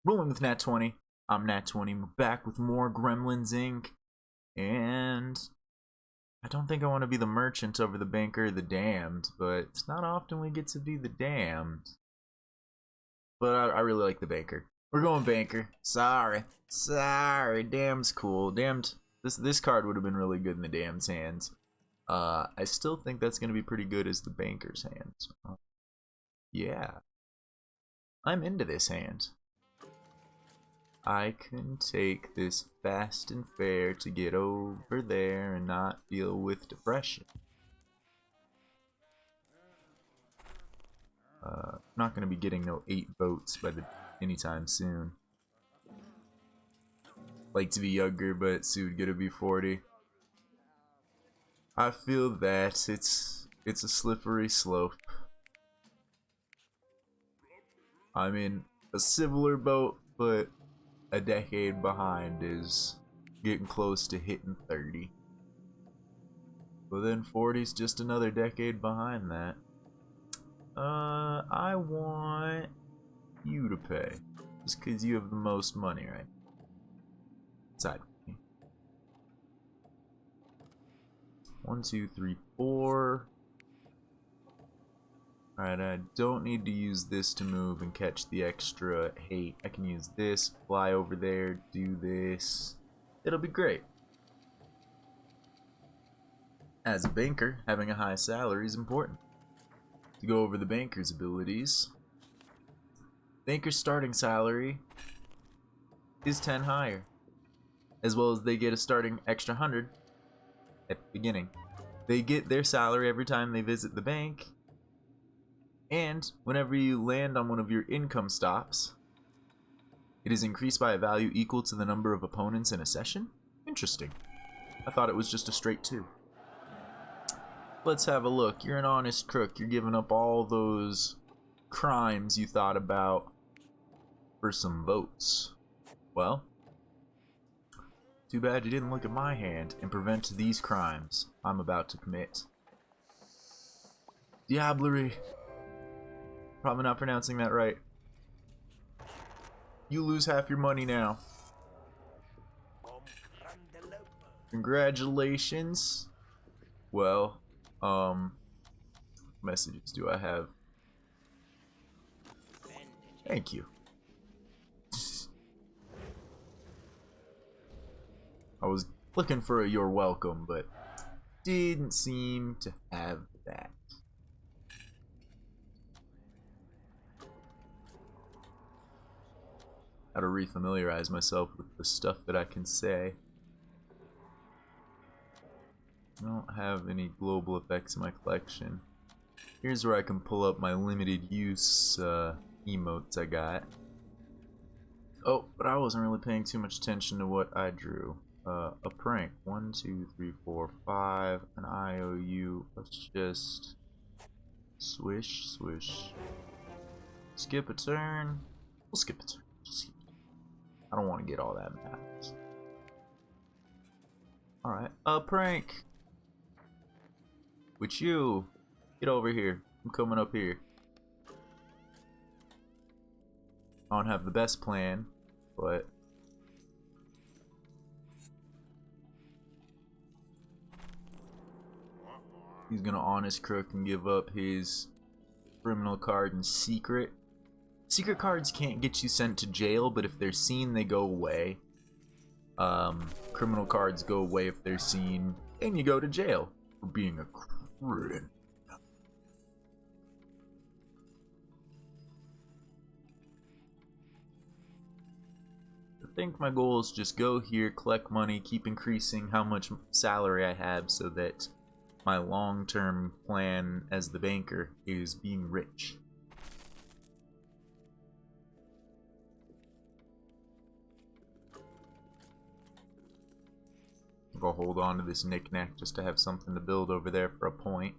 Rolling with Nat 20. I'm Nat 20. We're back with more Gremlins Inc. And I don't think I want to be the merchant over the banker or the damned, but it's not often we get to be the damned. But I really like the banker. We're going banker. Sorry. Damned's cool. Damned. This card would have been really good in the damned's hands. I still think that's going to be pretty good as the banker's hands. Yeah. I'm into this hand. I can take this fast and fair to get over there and not deal with depression. Not gonna be getting no 8 votes by anytime soon. Like to be younger, but soon gonna be 40. I feel that it's a slippery slope. I'm in a similar boat, but a decade behind is getting close to hitting 30. But then 40's just another decade behind that. I want you to pay. Just because you have the most money, right? Side me. 1, 2, 3, 4. Alright, I don't need to use this to move and catch the extra hate. I can use this, fly over there, do this. It'll be great. As a banker, having a high salary is important. To go over the banker's abilities, banker's starting salary is 10 higher, as well as they get a starting extra 100 at the beginning. They get their salary every time they visit the bank, and whenever you land on one of your income stops, it is increased by a value equal to the number of opponents in a session? Interesting. I thought it was just a straight 2. Let's have a look. You're an honest crook. You're giving up all those crimes you thought about for some votes. Well, too bad you didn't look at my hand and prevent these crimes I'm about to commit. Diablerie. Probably not pronouncing that right. You lose half your money now. Congratulations. Well, messages do I have? Thank you. I was looking for a you're welcome, but didn't seem to have that. How to refamiliarize myself with the stuff that I can say. I don't have any global effects in my collection. Here's where I can pull up my limited use emotes I got. Oh, but I wasn't really paying too much attention to what I drew. A prank. 1, 2, 3, 4, 5. An IOU. Let's just swish, swish. Skip a turn. We'll skip a turn. Just skip a turn. I don't want to get all that math. Alright, a prank. With you. Get over here. I'm coming up here. I don't have the best plan, but he's gonna honest crook and give up his criminal card in secret. Secret cards can't get you sent to jail, but if they're seen, they go away. Criminal cards go away if they're seen, and you go to jail for being a criminal. I think my goal is just go here, collect money, keep increasing how much salary I have so that my long-term plan as the banker is being rich. I'll hold on to this knick-knack just to have something to build over there for a point.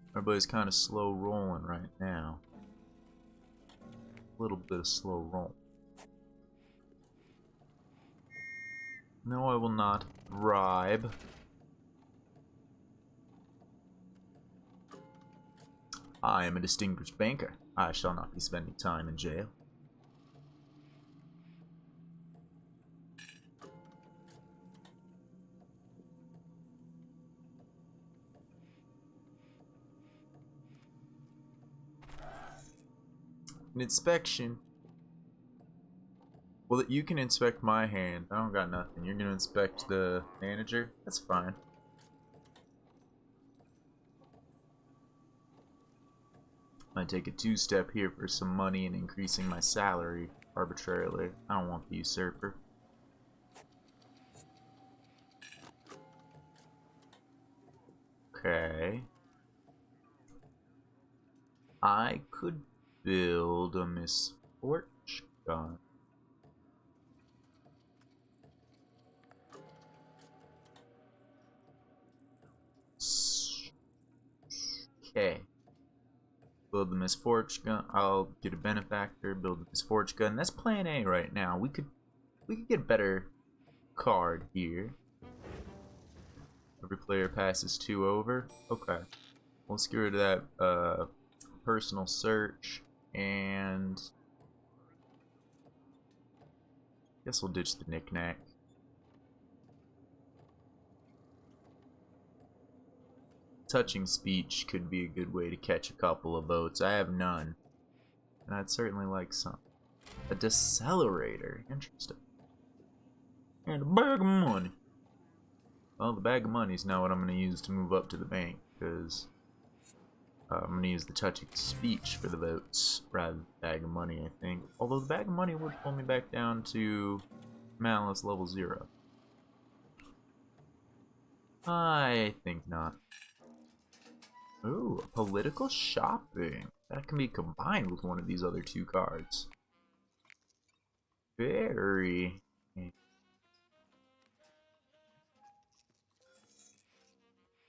Everybody's kind of slow rolling right now. A little bit of slow roll. No, I will not bribe. I am a distinguished banker. I shall not be spending time in jail. An inspection. Well, you can inspect my hand. I don't got nothing. You're gonna inspect the manager? That's fine. Might take a two-step here for some money and increasing my salary arbitrarily. I don't want the usurper. Okay. I could build a misfortune gun. Okay. Build the misfortune gun. I'll get a benefactor. Build the misfortune gun. That's plan A right now. We could get a better card here. Every player passes 2 over. Okay. Let's get rid of that personal search, and guess we'll ditch the knick-knack. Touching speech could be a good way to catch a couple of votes. I have none, and I'd certainly like some. A decelerator. Interesting. And a bag of money. Well, the bag of money is now what I'm going to use to move up to the bank, because I'm going to use the touching speech for the votes rather than the bag of money, I think. Although the bag of money would pull me back down to malice level 0. I think not. Ooh, political shopping. That can be combined with one of these other 2 cards. Very.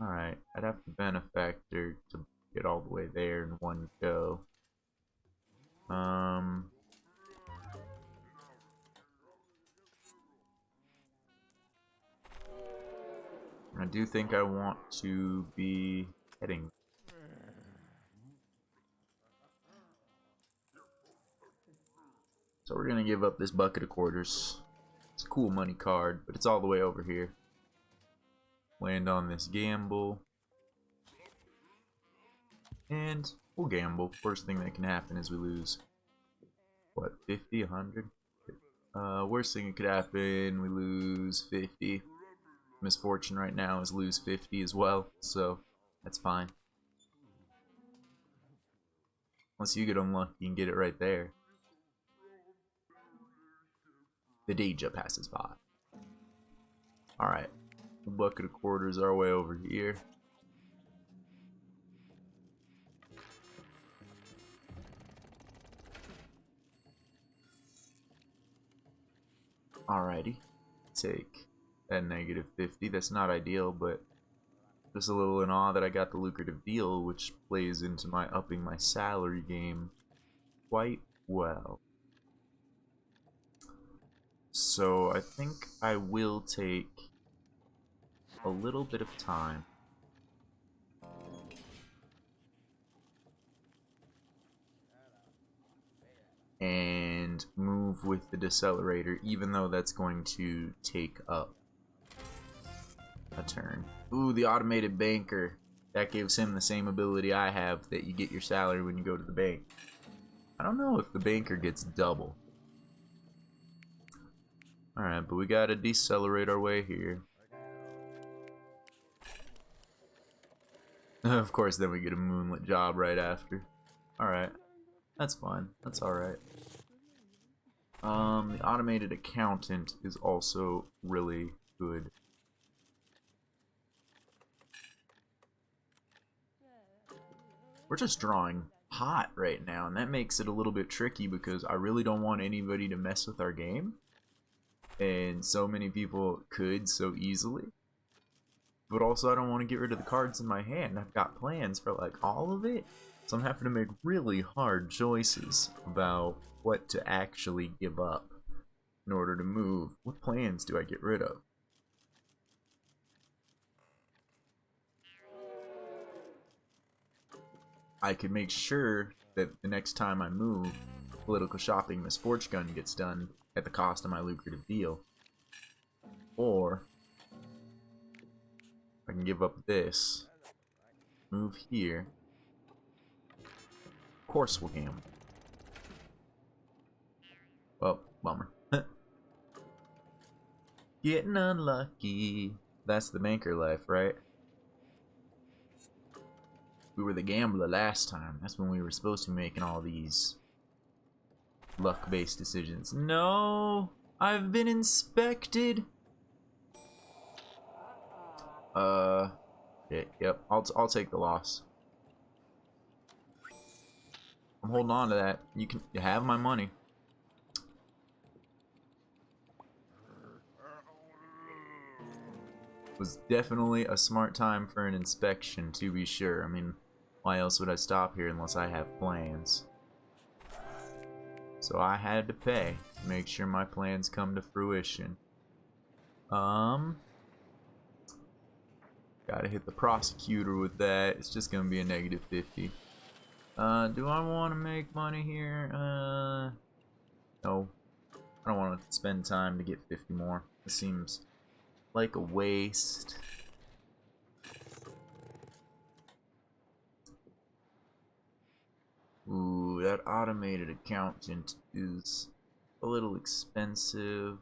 Alright, I'd have to benefactor to get all the way there in one go. I do think I want to be heading. So we're gonna give up this bucket of quarters. It's a cool money card, but it's all the way over here. Land on this gamble. And we'll gamble. Worst thing that can happen is we lose, what, 50, 100? Worst thing that could happen, we lose 50. Misfortune right now is lose 50 as well, so that's fine. Unless you get unlucky and get it right there. The Deja passes by. Alright. The bucket of quarters our way over here. Alrighty. Take that negative 50. That's not ideal, but just a little in awe that I got the lucrative deal, which plays into my upping my salary game quite well. So I think I will take a little bit of time and move with the decelerator, even though that's going to take up a turn. Ooh, the automated banker. That gives him the same ability I have, that you get your salary when you go to the bank. I don't know if the banker gets double. Alright, but we gotta decelerate our way here. Of course, then we get a moonlit job right after. Alright. That's fine. That's alright. The automated accountant is also really good. We're just drawing hot right now, and that makes it a little bit tricky because I really don't want anybody to mess with our game. And so many people could so easily. But also I don't want to get rid of the cards in my hand. I've got plans for like all of it. So I'm having to make really hard choices about what to actually give up in order to move. What plans do I get rid of? I can make sure that the next time I move, political shopping misfortune gun gets done at the cost of my lucrative deal. Or I can give up this, move here. Of course we'll gamble. Bummer. Getting unlucky. That's the banker life, right? We were the gambler last time. That's when we were supposed to be making all these luck-based decisions. No! I've been inspected! Yep, I'll take the loss. I'm holding on to that. You have my money. Was definitely a smart time for an inspection, to be sure. I mean, why else would I stop here unless I have plans? So I had to pay to make sure my plans come to fruition. Gotta hit the prosecutor with that. It's just gonna be a negative 50. Do I want to make money here? No. I don't want to spend time to get 50 more. It seems like a waste. Ooh, that automated accountant is a little expensive.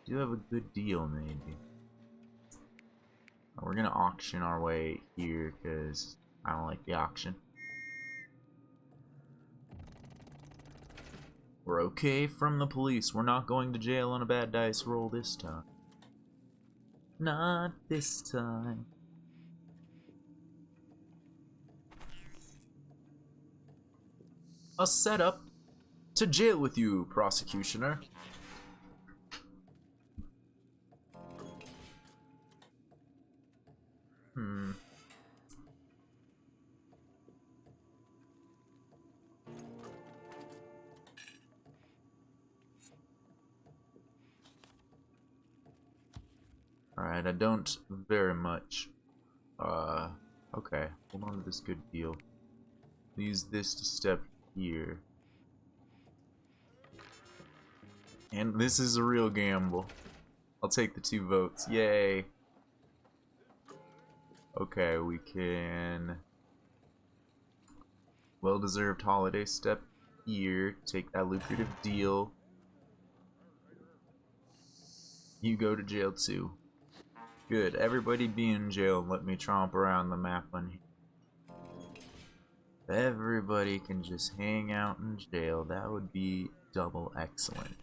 Do have a good deal, maybe. We're gonna auction our way here because I don't like the auction. We're okay from the police. We're not going to jail on a bad dice roll this time. Not this time. A setup to jail with you, prosecutioner. Alright, I don't very much. Okay. Hold on to this good deal. Use this to step here. And this is a real gamble. I'll take the 2 votes. Yay. Okay, we can... Well-deserved holiday step here. Take that lucrative deal. You go to jail too. Good. Everybody be in jail and let me tromp around the map on here. If everybody can just hang out in jail, that would be double excellent.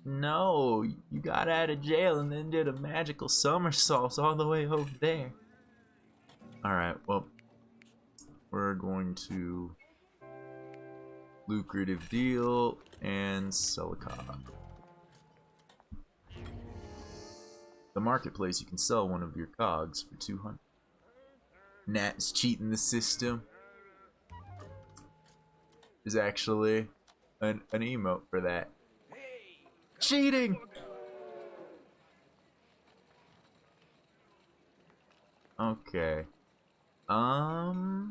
No, you got out of jail and then did a magical somersault all the way over there. Alright, well, we're going to lucrative deal and sell a cog. The marketplace, you can sell one of your cogs for 200. Nat's cheating the system. There's actually an emote for that. Cheating! Okay. I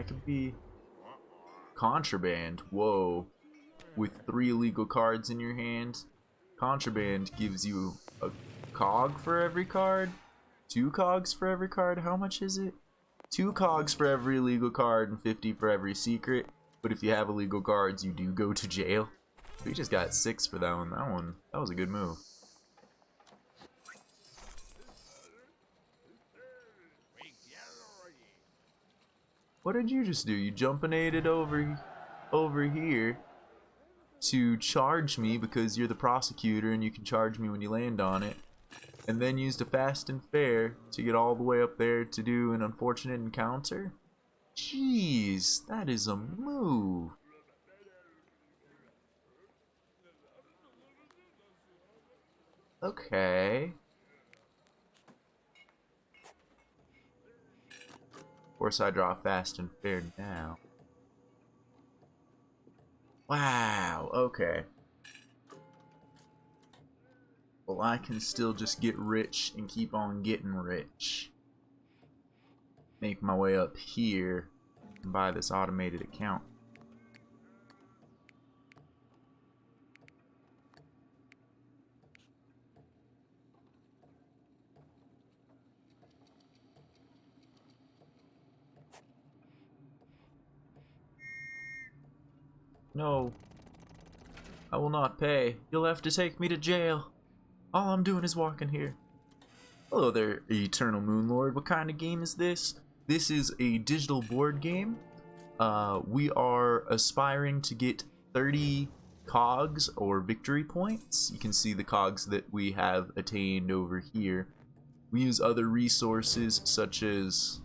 could be contraband. Whoa. With 3 illegal cards in your hand. Contraband gives you a cog for every card? 2 cogs for every card? How much is it? 2 cogs for every illegal card and 50 for every secret. But if you have illegal cards, you do go to jail. We just got 6 for that one. That was a good move. What did you just do? You jumpinated over here to charge me because you're the prosecutor and you can charge me when you land on it, and then used a fast and fair to get all the way up there to do an unfortunate encounter? Jeez, that is a move. Okay. Of course I draw fast and fair now. Wow, okay. Well, I can still just get rich and keep on getting rich. Make my way up here and buy this automated account. No. I will not pay. You'll have to take me to jail. All I'm doing is walking here. Hello there, Eternal Moonlord. What kind of game is this? This is a digital board game. We are aspiring to get 30 cogs or victory points. You can see the cogs that we have attained over here. We use other resources such as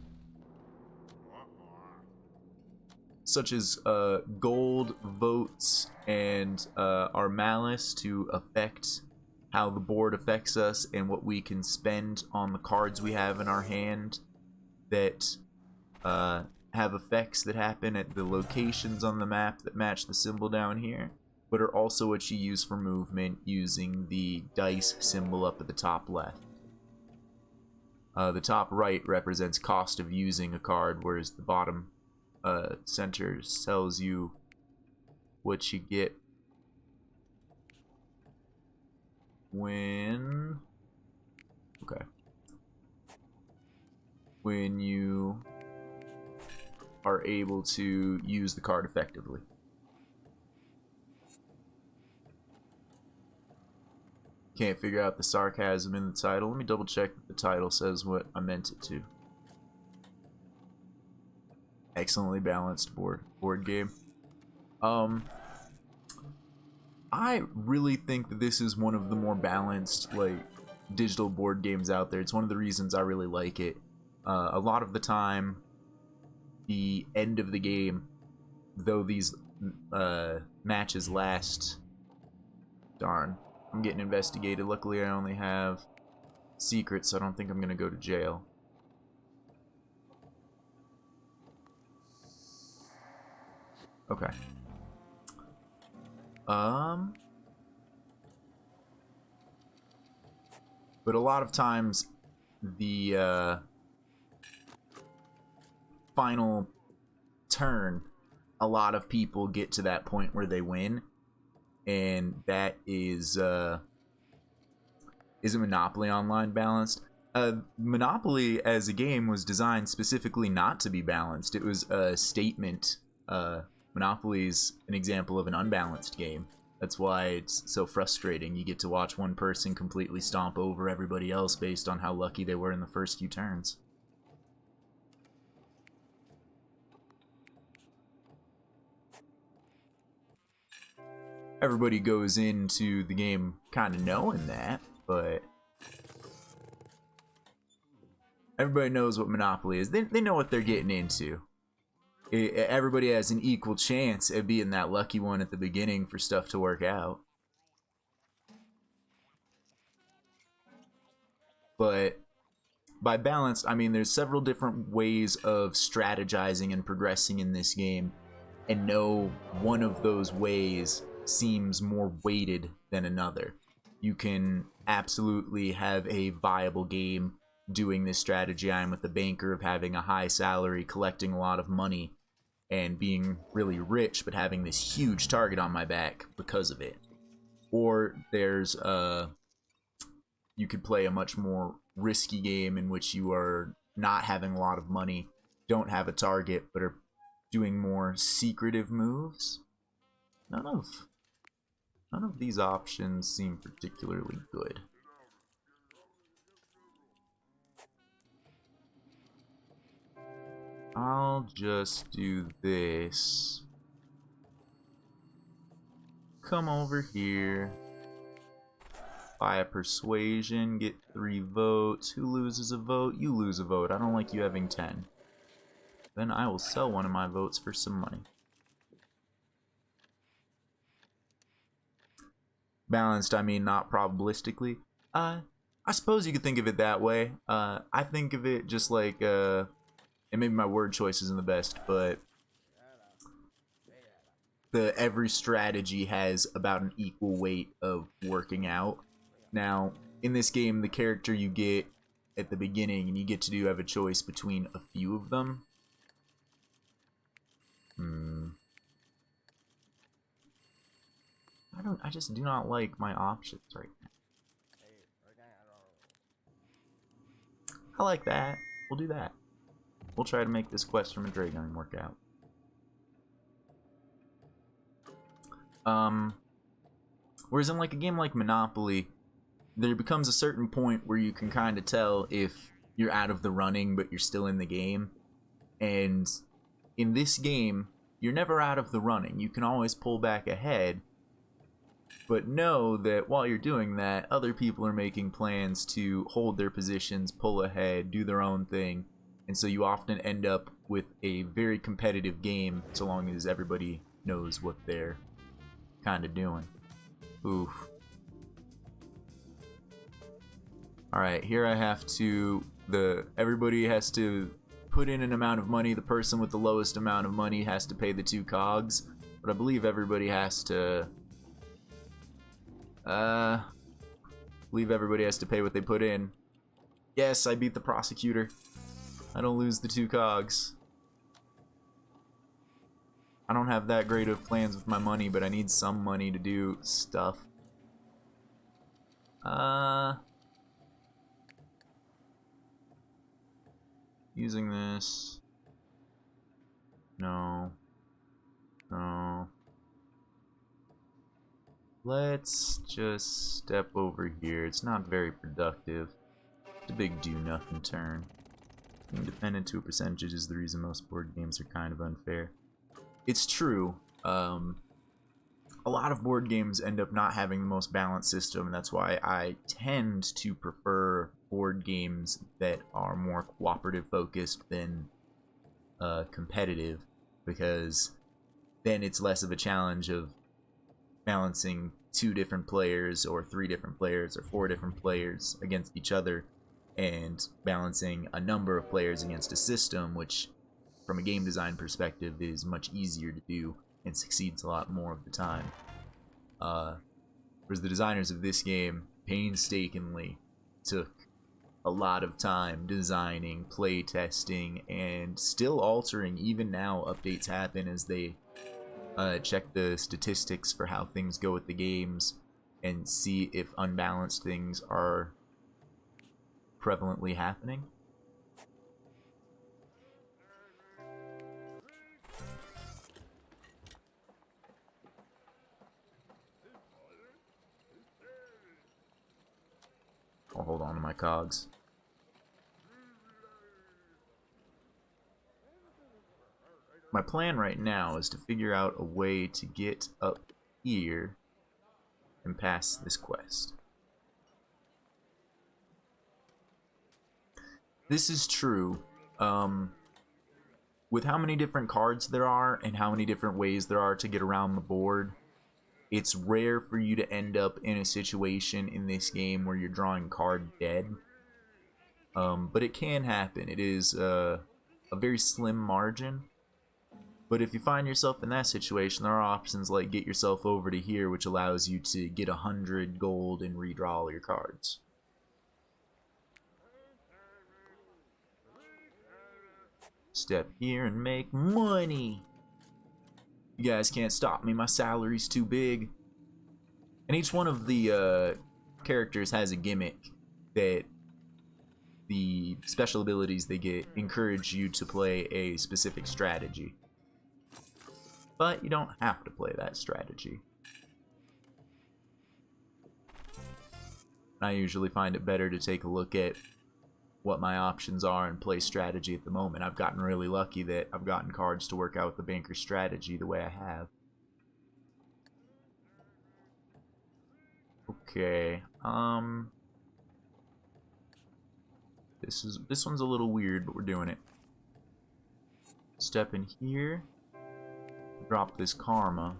gold, votes, and our malice to affect how the board affects us and what we can spend on the cards we have in our hand that have effects that happen at the locations on the map that match the symbol down here, but are also what you use for movement using the dice symbol up at the top left. The top right represents cost of using a card, whereas the bottom center tells you what you get when you are able to use the card effectively. Can't figure out the sarcasm in the title. Let me double check that the title says what I meant it to. Excellently balanced board game. I really think that this is one of the more balanced digital board games out there. It's one of the reasons I really like it. A lot of the time, the end of the game, though these matches last, darn, I'm getting investigated. Luckily I only have secrets, so I don't think I'm gonna go to jail. Okay. But a lot of times the final turn, a lot of people get to that point where they win, and that is Monopoly Online balanced? Monopoly as a game was designed specifically not to be balanced. It was a statement. Monopoly's an example of an unbalanced game. That's why it's so frustrating. You get to watch one person completely stomp over everybody else based on how lucky they were in the first few turns. Everybody goes into the game kind of knowing that, but everybody knows what Monopoly is. They know what they're getting into. Everybody has an equal chance at being that lucky one at the beginning for stuff to work out. But by balanced, I mean there's several different ways of strategizing and progressing in this game, and no one of those ways seems more weighted than another. You can absolutely have a viable game doing this strategy. I'm with the banker of having a high salary, collecting a lot of money, and being really rich, but having this huge target on my back because of it. Or there's you could play a much more risky game in which you are not having a lot of money, don't have a target, but are doing more secretive moves. None of these options seem particularly good. I'll just do this. Come over here. Buy a persuasion, get 3 votes. Who loses a vote? You lose a vote. I don't like you having 10. Then I will sell one of my votes for some money. Balanced, I mean not probabilistically. I suppose you could think of it that way. I think of it just like, and maybe my word choice isn't the best, but every strategy has about an equal weight of working out. Now, in this game, the character you get at the beginning, and you get to have a choice between a few of them. I just do not like my options right now. I like that. We'll do that. We'll try to make this quest from a Dragon work out. Whereas in like a game like Monopoly, there becomes a certain point where you can kind of tell if you're out of the running but you're still in the game. And in this game, you're never out of the running. You can always pull back ahead, but know that while you're doing that, other people are making plans to hold their positions, pull ahead, do their own thing, and so you often end up with a very competitive game so long as everybody knows what they're kind of doing. Oof. Alright, here I have to... everybody has to put in an amount of money. The person with the lowest amount of money has to pay the 2 cogs. But I believe everybody has to... I believe everybody has to pay what they put in. Yes, I beat the prosecutor. I don't lose the 2 cogs. I don't have that great of plans with my money, but I need some money to do stuff. Using this. No. No. Let's just step over here. It's not very productive. It's a big do-nothing turn. Independent to a percentage is the reason most board games are kind of unfair. It's true. A lot of board games end up not having the most balanced system, and that's why I tend to prefer board games that are more cooperative focused than competitive, because then it's less of a challenge of balancing 2 different players or 3 different players or 4 different players against each other, and balancing a number of players against a system, which from a game design perspective is much easier to do and succeeds a lot more of the time. Whereas the designers of this game painstakingly took a lot of time designing, play testing, and still altering. Even now, updates happen as they check the statistics for how things go with the games and see if unbalanced things are prevalently happening. I'll hold on to my cogs. My plan right now is to figure out a way to get up here and pass this quest. This is true. With how many different cards there are and how many different ways there are to get around the board, it's rare for you to end up in a situation in this game where you're drawing card dead. But it can happen. It is a very slim margin. But if you find yourself in that situation, there are options like get yourself over to here, which allows you to get 100 gold and redraw all your cards. Step here and make money. You guys can't stop me. My salary's too big. And each one of the characters has a gimmick that the special abilities they get encourage you to play a specific strategy. But you don't have to play that strategy. I usually find it better to take a look at what my options are and play strategy at the moment. I've gotten really lucky that I've gotten cards to work out the banker strategy the way I have. Okay, this one's a little weird, but we're doing it. Step in here. Drop this karma.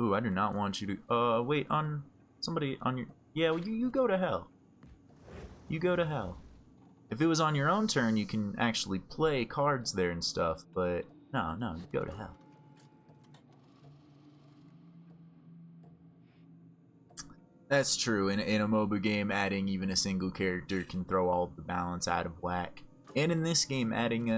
Ooh, I do not want you to wait on somebody on your... Yeah, well, you go to hell. You go to hell. If it was on your own turn, you can actually play cards there and stuff, but no, you go to hell. That's true. In a MOBA game, adding even a single character can throw all of the balance out of whack. And in this game, adding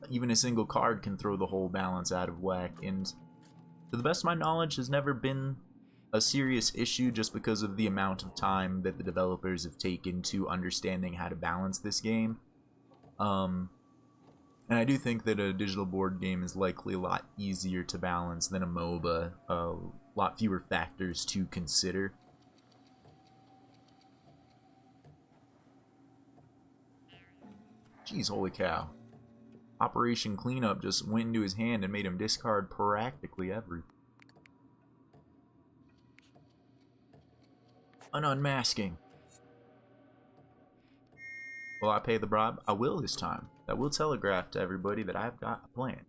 even a single card can throw the whole balance out of whack. And to the best of my knowledge, has never been a serious issue just because of the amount of time that the developers have taken to understanding how to balance this game. And And I do think that a digital board game is likely a lot easier to balance than a MOBA. A lot fewer factors to consider. Jeez, holy cow. Operation Cleanup just went into his hand and made him discard practically everything. An unmasking. Will I pay the bribe? I will this time. That will telegraph to everybody that I've got a plan.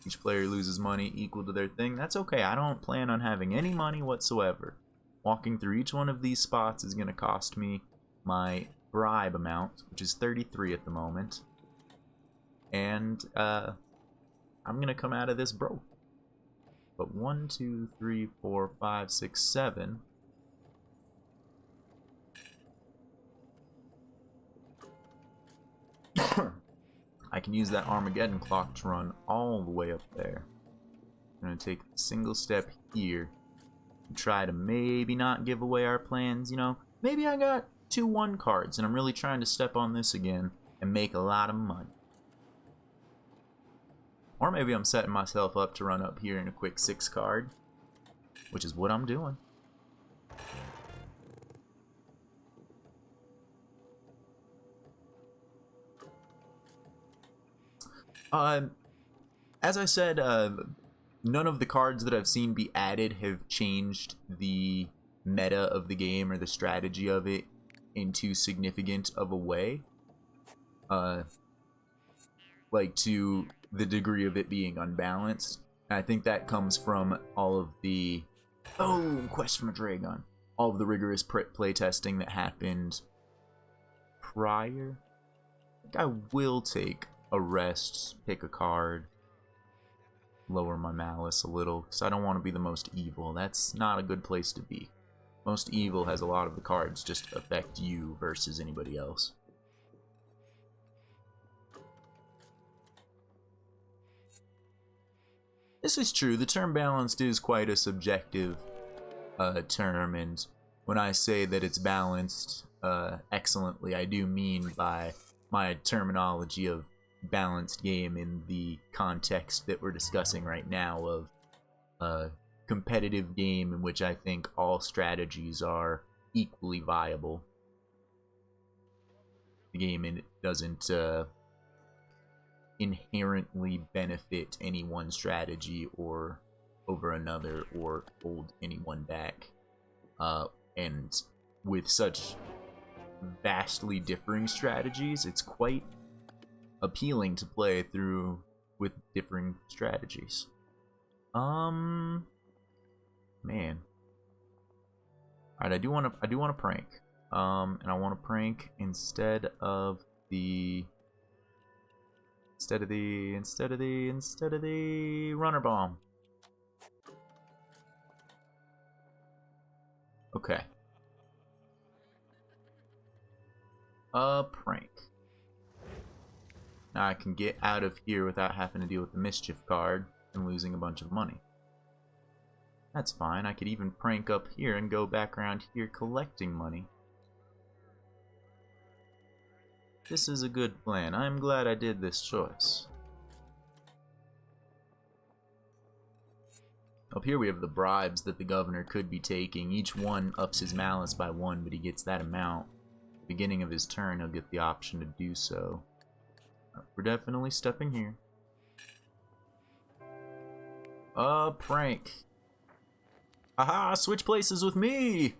Each player loses money equal to their thing. That's okay. I don't plan on having any money whatsoever. Walking through each one of these spots is going to cost me my bribe amount, which is 33 at the moment. And I'm going to come out of this broke. But 1, 2, 3, 4, 5, 6, 7. I can use that Armageddon clock to run all the way up there. I'm going to take a single step here and try to maybe not give away our plans. You know, maybe I got 2 1 cards and I'm really trying to step on this again and make a lot of money. Or maybe I'm setting myself up to run up here in a quick 6 card, which is what I'm doing. As I said, none of the cards that I've seen be added have changed the meta of the game or the strategy of it in too significant of a way. Like to the degree of it being unbalanced. And I think that comes from all of the quest from a Dragon. All of the rigorous playtesting that happened prior. I think I will take a rest, pick a card, lower my malice a little, because I don't want to be the most evil. That's not a good place to be. Most evil has a lot of the cards just affect you versus anybody else. This is true. The term balanced is quite a subjective term, and when I say that it's balanced excellently, I do mean by my terminology of balanced game in the context that we're discussing right now of a competitive game in which I think all strategies are equally viable. The game doesn't inherently benefit any one strategy or over another or hold anyone back. And with such vastly differing strategies, it's quite appealing to play through with differing strategies. Man. Alright, I do want to prank. And I want to prank instead of the runner bomb. Okay. Prank. Now I can get out of here without having to deal with the mischief card and losing a bunch of money. That's fine. I could even prank up here and go back around here collecting money. This is a good plan. I'm glad I did this choice. Up here we have the bribes that the governor could be taking. Each one ups his malice by 1, but he gets that amount. Beginning of his turn, he'll get the option to do so. We're definitely stepping here. Prank. Aha, switch places with me!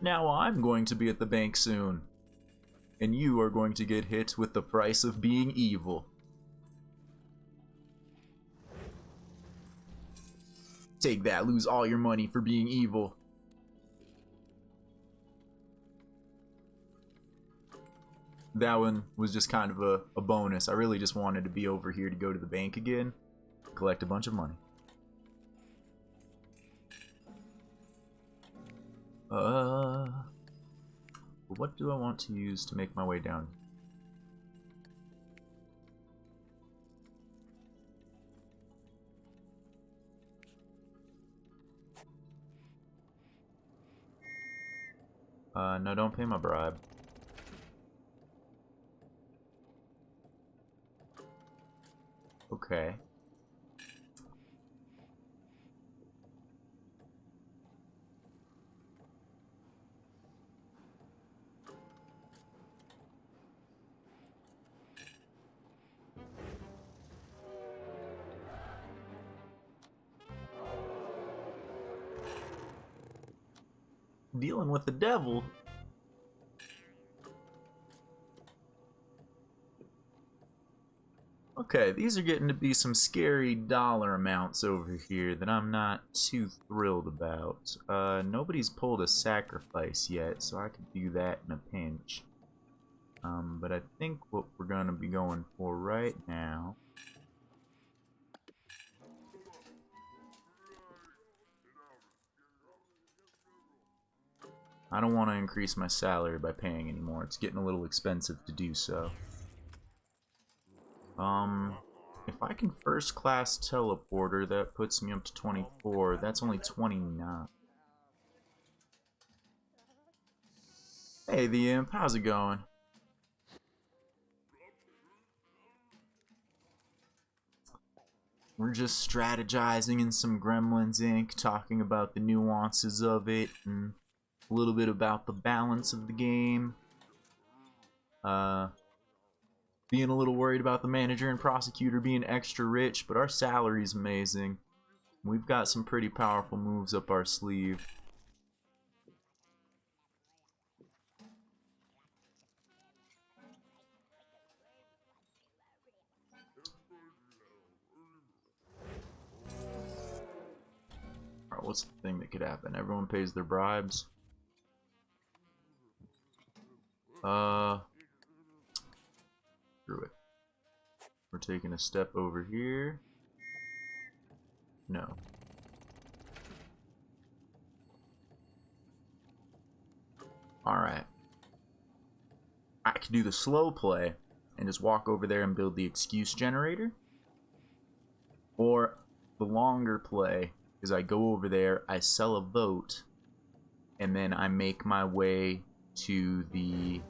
Now I'm going to be at the bank soon. And you are going to get hit with the price of being evil. Take that, lose all your money for being evil. That one was just kind of a bonus. I really just wanted to be over here to go to the bank again, collect a bunch of money. What do I want to use to make my way down? No, don't pay my bribe. Okay. Dealing with the devil. Okay, these are getting to be some scary dollar amounts over here that I'm not too thrilled about. Nobody's pulled a sacrifice yet, so I could do that in a pinch. But I think what we're gonna be going for right now... I don't want to increase my salary by paying anymore. It's getting a little expensive to do so. If I can first class teleporter, that puts me up to 24. That's only 29. Hey, the Imp, how's it going? We're just strategizing in some Gremlins Inc., talking about the nuances of it, and a little bit about the balance of the game. Being a little worried about the manager and prosecutor being extra rich, but our salary's amazing. We've got some pretty powerful moves up our sleeve. Alright, what's the thing that could happen? Everyone pays their bribes. Screw it. We're taking a step over here. No. Alright. I could do the slow play and just walk over there and build the excuse generator. Or the longer play is I go over there, I sell a vote, and then I make my way to the...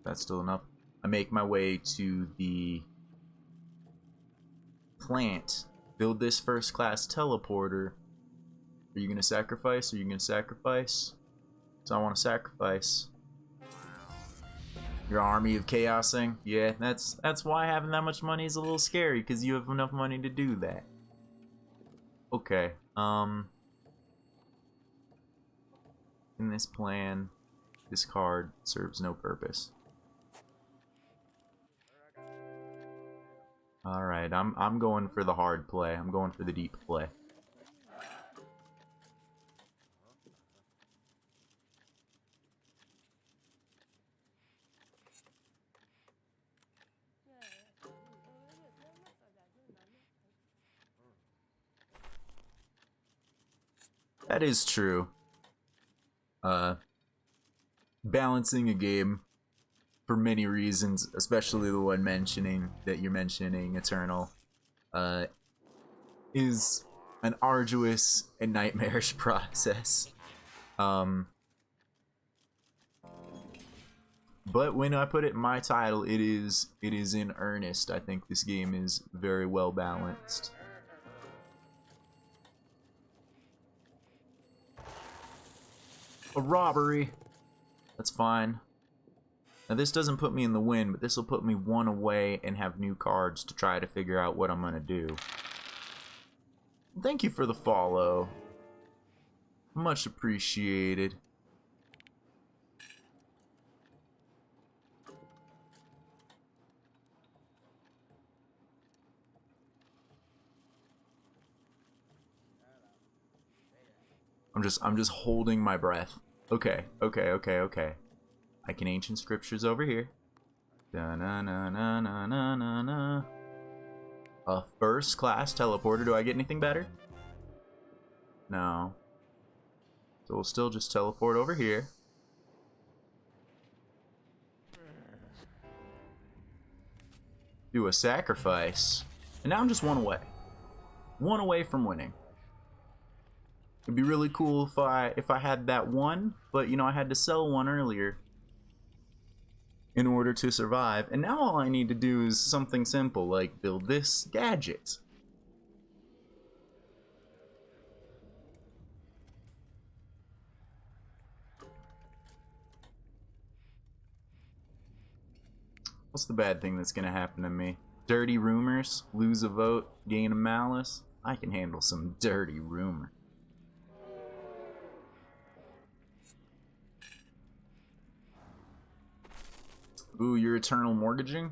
That's still enough. I make my way to the plant, build this first class teleporter. Are you gonna sacrifice? Are you gonna sacrifice? So I want to sacrifice. Your army of chaosing? Yeah, that's why having that much money is a little scary, because you have enough money to do that. Okay, in this plan, this card serves no purpose. Alright, I'm going for the hard play. I'm going for the deep play. That is true. Balancing a game for many reasons, especially the one that you're mentioning, Eternal, is an arduous and nightmarish process. But when I put it in my title, it is in earnest. I think this game is very well balanced. A robbery. That's fine. Now this doesn't put me in the win, but this will put me one away and have new cards to try to figure out what I'm gonna do. Thank you for the follow. Much appreciated. I'm just holding my breath. Okay. I can ancient scriptures over here. Da na na na na na na na. A first class teleporter. Do I get anything better? No. So we'll still just teleport over here. Do a sacrifice. And now I'm just one away. One away from winning. It'd be really cool if I had that one, but you know I had to sell one earlier. in order to survive. And now all I need to do is something simple, like build this gadget. What's the bad thing that's gonna happen to me? Dirty rumors? Lose a vote? Gain a malice? I can handle some dirty rumor. Ooh, you're eternal mortgaging?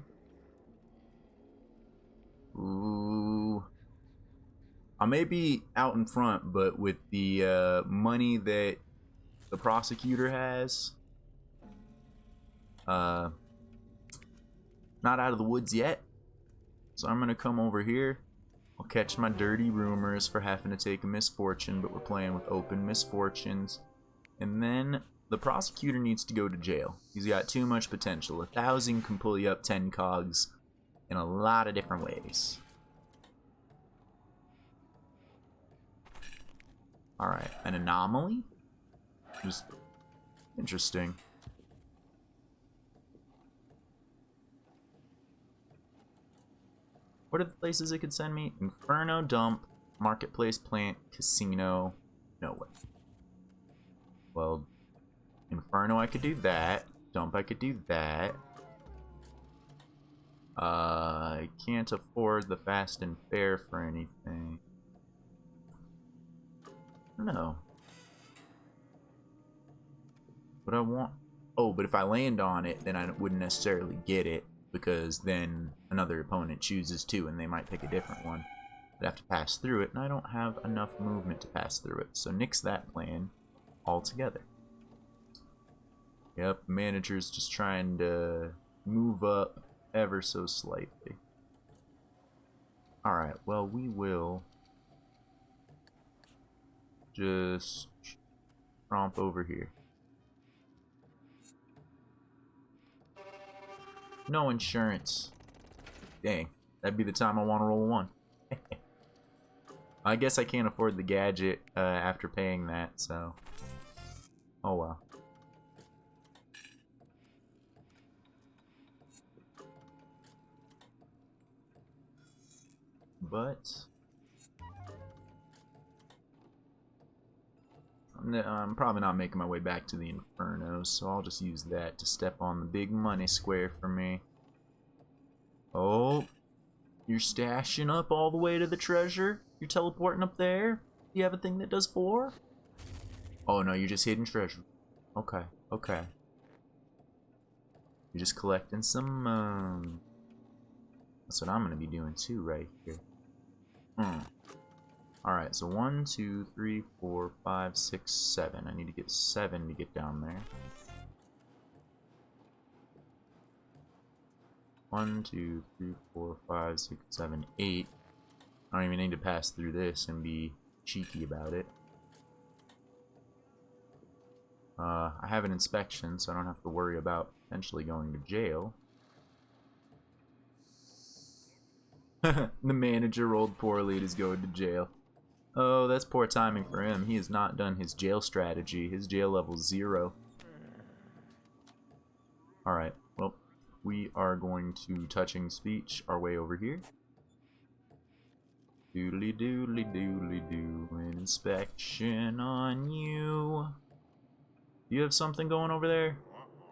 Ooh. I may be out in front, but with the money that the prosecutor has, not out of the woods yet. So I'm gonna come over here. I'll catch my dirty rumors for having to take a misfortune, but we're playing with open misfortunes. And then the prosecutor needs to go to jail. He's got too much potential. 1,000 can pull you up 10 cogs in a lot of different ways. Alright, an anomaly? Just interesting. What are the places it could send me? Inferno, Dump, Marketplace, Plant, Casino. No way. Well, Inferno, I could do that. Dump, I could do that. I can't afford the fast and fair for anything. I don't know. What I want... Oh, but if I land on it, then I wouldn't necessarily get it, because then another opponent chooses two, and they might pick a different one. I'd have to pass through it, and I don't have enough movement to pass through it. So nix that plan altogether. Yep, manager's just trying to move up ever so slightly. Alright, well, we will just romp over here. No insurance. Dang, that'd be the time I want to roll one. I guess I can't afford the gadget after paying that, so... Oh well. But... I'm probably not making my way back to the Inferno, so I'll just use that to step on the big money square for me. Oh, you're stashing up all the way to the treasure? You're teleporting up there? You have a thing that does 4? Oh no, you're just hidden treasure. Okay, okay. You're just collecting some, That's what I'm gonna be doing too right here. Alright, so 1, 2, 3, 4, 5, 6, 7. I need to get 7 to get down there. 1, 2, 3, 4, 5, 6, 7, 8. I don't even need to pass through this and be cheeky about it. I have an inspection, so I don't have to worry about potentially going to jail. The manager rolled poorly and is going to jail. Oh, that's poor timing for him. He has not done his jail strategy. His jail level's 0. Alright, well, we are going to touching speech our way over here. Doodly doodly doodly doo. Inspection on you. You have something going over there?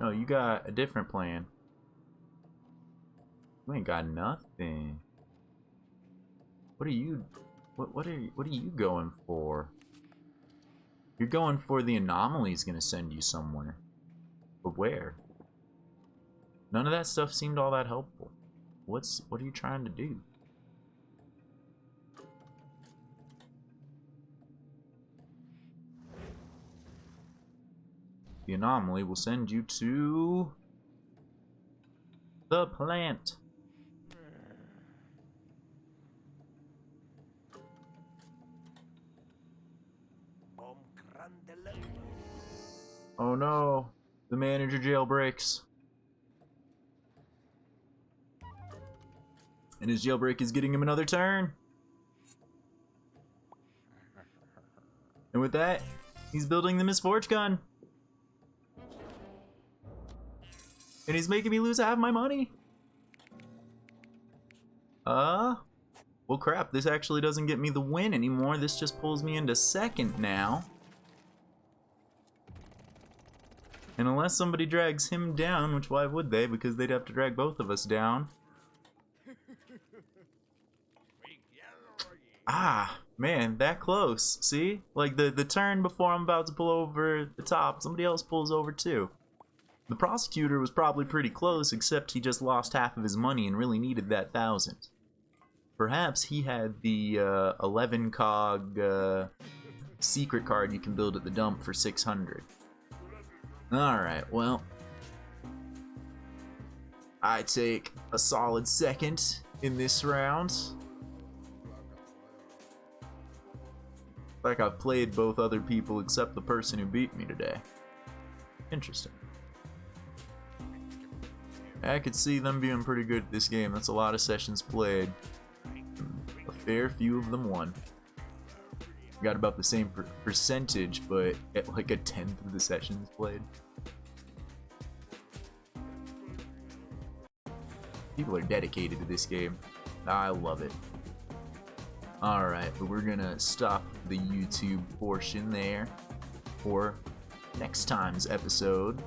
No, you got a different plan. You ain't got nothing. What are you... What are you going for? You're going for the anomaly's gonna send you somewhere. But where? None of that stuff seemed all that helpful. What are you trying to do? The anomaly will send you to the plant. Oh no, the manager jailbreaks. And his jailbreak is getting him another turn. And with that, he's building the misfortune gun. And he's making me lose half my money. Well crap, this actually doesn't get me the win anymore. This just pulls me into second now. And unless somebody drags him down, which why would they? Because they'd have to drag both of us down. Ah, man, that close. See? Like the turn before I'm about to pull over the top, somebody else pulls over too. The prosecutor was probably pretty close, except he just lost half of his money and really needed that 1,000. Perhaps he had the 11 cog secret card you can build at the dump for 600. Alright, well, I take a solid second in this round. Like I've played both other people except the person who beat me today. Interesting. I could see them being pretty good at this game. That's a lot of sessions played. A fair few of them won. Got about the same percentage, but at like a 10th of the sessions played. People are dedicated to this game. I love it. Alright, but we're gonna stop the YouTube portion there for next time's episode.